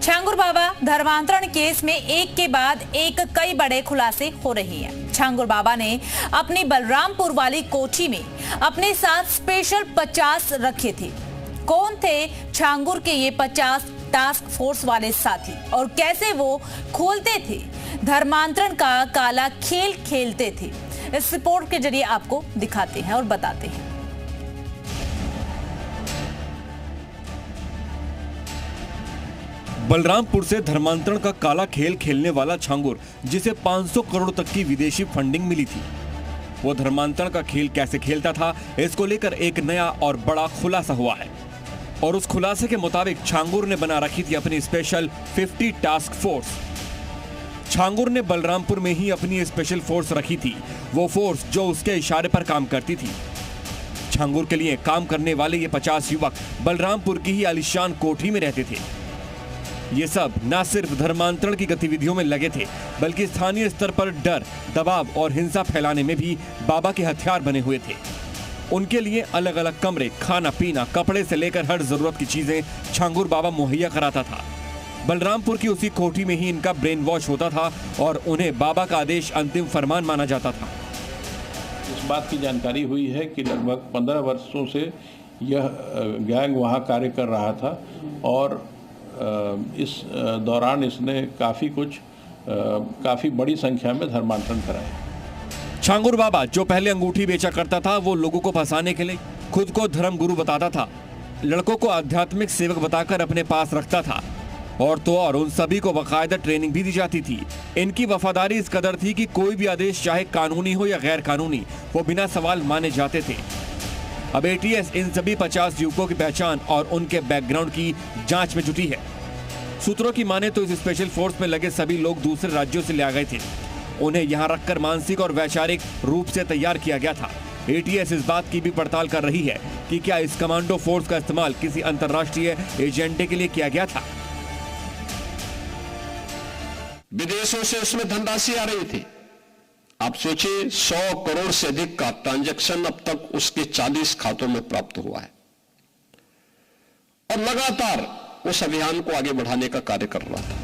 छांगुर बाबा धर्मांतरण केस में एक के बाद एक कई बड़े खुलासे हो रहे हैं। छांगुर बाबा ने अपनी बलरामपुर वाली कोठी में अपने साथ स्पेशल 50 रखे थे। कौन थे छांगुर के ये 50 टास्क फोर्स वाले साथी और कैसे वो खोलते थे, धर्मांतरण का काला खेल खेलते थे? इस रिपोर्ट के जरिए आपको दिखाते हैं और बताते हैं। बलरामपुर से धर्मांतरण का काला खेल खेलने वाला छांगुर, जिसे 500 करोड़ तक की विदेशी फंडिंग मिली थी, वो धर्मांतरण का खेल कैसे खेलता था, इसको लेकर एक नया और बड़ा खुलासा हुआ है। और उस खुलासे के मुताबिक छांगुर ने बना रखी थी अपनी स्पेशल 50 टास्क फोर्स। छांगुर ने बलरामपुर में ही अपनी स्पेशल फोर्स रखी थी, वो फोर्स जो उसके इशारे पर काम करती थी। छांगुर के लिए काम करने वाले ये 50 युवक बलरामपुर की ही आलीशान कोठी में रहते थे। ये सब न सिर्फ धर्मांतरण की गतिविधियों में लगे थे, बल्कि स्थानीय स्तर पर डर, दबाव और हिंसा फैलाने में भी बाबा के हथियार बने हुए थे। उनके लिए अलग अलग कमरे, खाना पीना, कपड़े से लेकर हर जरूरत की चीजें छांगुर बाबा मुहैया कराता था। बलरामपुर की उसी कोठी में ही इनका ब्रेन वॉश होता था और उन्हें बाबा का आदेश अंतिम फरमान माना जाता था। इस बात की जानकारी हुई है कि लगभग 15 वर्षों से यह गैंग वहाँ कार्य कर रहा था और इस दौरान इसने काफ़ी बड़ी संख्या में धर्मांतरण कराए। छांगुर बाबा जो पहले अंगूठी बेचा करता था, वो लोगों को फंसाने के लिए खुद को धर्म गुरु बताता था, लड़कों को आध्यात्मिक सेवक बताकर अपने पास रखता था और तो और उन सभी को बाकायदा ट्रेनिंग भी दी जाती थी। इनकी वफादारी इस कदर थी कि कोई भी आदेश, चाहे कानूनी हो या गैर कानूनी, वो बिना सवाल माने जाते थे। अब एटीएस इन सभी 50 युवकों की पहचान और उनके बैकग्राउंड की जांच में जुटी है। सूत्रों की माने तो इस स्पेशल फोर्स में लगे सभी लोग दूसरे राज्यों से ले आ गए थे। उन्हें यहां रखकर मानसिक और वैचारिक रूप से तैयार किया गया था। एटीएस इस बात की भी पड़ताल कर रही है कि क्या इस कमांडो फोर्स का इस्तेमाल किसी अंतर्राष्ट्रीय एजेंडे के लिए किया गया था। विदेशों से उसमें धनराशि आ रही थी। आप सोचिए, 100 करोड़ से अधिक का ट्रांजैक्शन अब तक उसके 40 खातों में प्राप्त हुआ है और लगातार उस अभियान को आगे बढ़ाने का कार्य कर रहा था।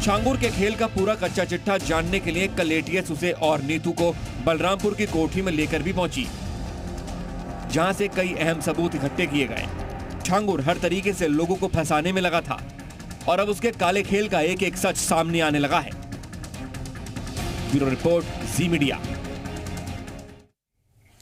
छांगुर के खेल का पूरा कच्चा चिट्ठा जानने के लिए कल एटीएस उसे और नीतू को बलरामपुर की कोठी में लेकर भी पहुंची, जहां से कई अहम सबूत इकट्ठे किए गए। छांगुर हर तरीके से लोगों को फंसाने में लगा था और अब उसके काले खेल का एक एक सच सामने आने लगा है। ब्यूरो रिपोर्ट, जी मीडिया।